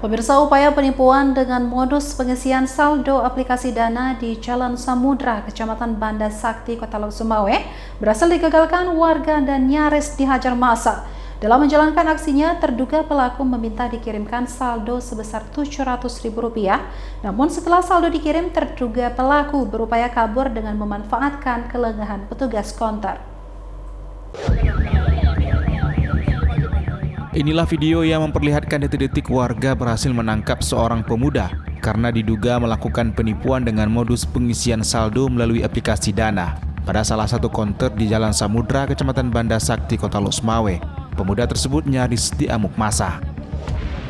Pemirsa, upaya penipuan dengan modus pengisian saldo aplikasi Dana di Jalan Samudra, Kecamatan Banda Sakti, Kota Lok Sumawe, berhasil digagalkan warga dan nyaris dihajar massa. Dalam menjalankan aksinya, terduga pelaku meminta dikirimkan saldo sebesar Rp700.000. Namun setelah saldo dikirim, terduga pelaku berupaya kabur dengan memanfaatkan kelengahan petugas konter. Inilah video yang memperlihatkan detik-detik warga berhasil menangkap seorang pemuda karena diduga melakukan penipuan dengan modus pengisian saldo melalui aplikasi Dana pada salah satu konter di Jalan Samudra, Kecamatan Banda Sakti, Kota Lok Sumawe. Pemuda tersebut nyaris diamuk massa.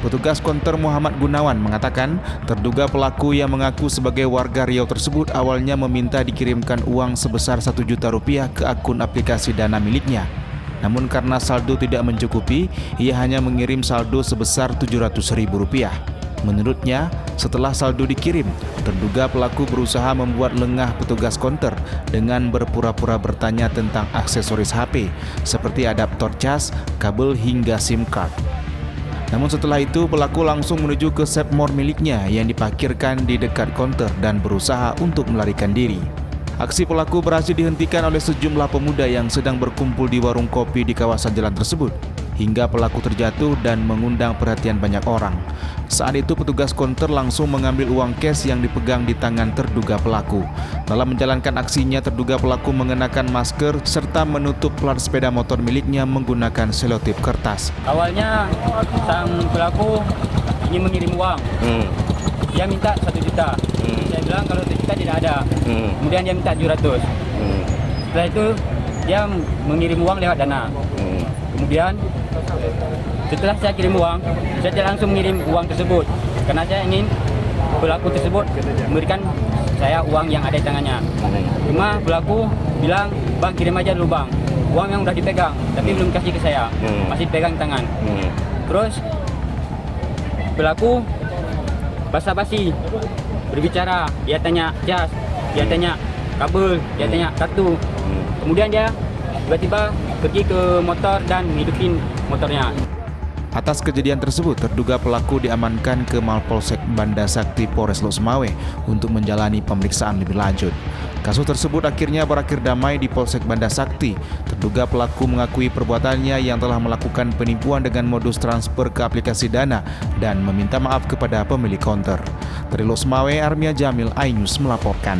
Petugas konter Muhammad Gunawan mengatakan terduga pelaku yang mengaku sebagai warga Riau tersebut awalnya meminta dikirimkan uang sebesar Rp1 juta ke akun aplikasi Dana miliknya. Namun karena saldo tidak mencukupi, ia hanya mengirim saldo sebesar Rp700.000. Menurutnya, setelah saldo dikirim, terduga pelaku berusaha membuat lengah petugas konter dengan berpura-pura bertanya tentang aksesoris HP, seperti adaptor cas, kabel hingga SIM card. Namun setelah itu, pelaku langsung menuju ke Sepmor miliknya yang diparkirkan di dekat konter dan berusaha untuk melarikan diri. Aksi pelaku berhasil dihentikan oleh sejumlah pemuda yang sedang berkumpul di warung kopi di kawasan jalan tersebut, hingga pelaku terjatuh dan mengundang perhatian banyak orang. Saat itu petugas konter langsung mengambil uang cash yang dipegang di tangan terduga pelaku. Dalam menjalankan aksinya, terduga pelaku mengenakan masker serta menutup plat sepeda motor miliknya menggunakan selotip kertas. Awalnya sang pelaku ingin mengirim uang. Dia minta Rp1 juta. Saya bilang kalau Rp1 juta tidak ada. Kemudian dia minta Rp700. Setelah itu dia mengirim uang lewat Dana. Kemudian setelah saya kirim uang, saya tidak langsung mengirim uang tersebut karena saya ingin pelaku tersebut memberikan saya uang yang ada di tangannya. Cuma pelaku bilang, "Bang, kirim aja dulu bang. Uang yang udah dipegang, tapi belum kasih ke saya, masih pegang di tangan." Terus pelaku basa-basi berbicara, dia tanya jas, dia tanya kabel, dia tanya kartu. Kemudian dia tiba-tiba pergi ke motor dan hidupin motornya. Atas kejadian tersebut, terduga pelaku diamankan ke Mapolsek Banda Sakti Polres Lok Sumawe untuk menjalani pemeriksaan lebih lanjut. Kasus tersebut akhirnya berakhir damai di Polsek Banda Sakti. Terduga pelaku mengakui perbuatannya yang telah melakukan penipuan dengan modus transfer ke aplikasi Dana dan meminta maaf kepada pemilik konter. Dari Lok Sumawe, Armia Jamil, iNews melaporkan.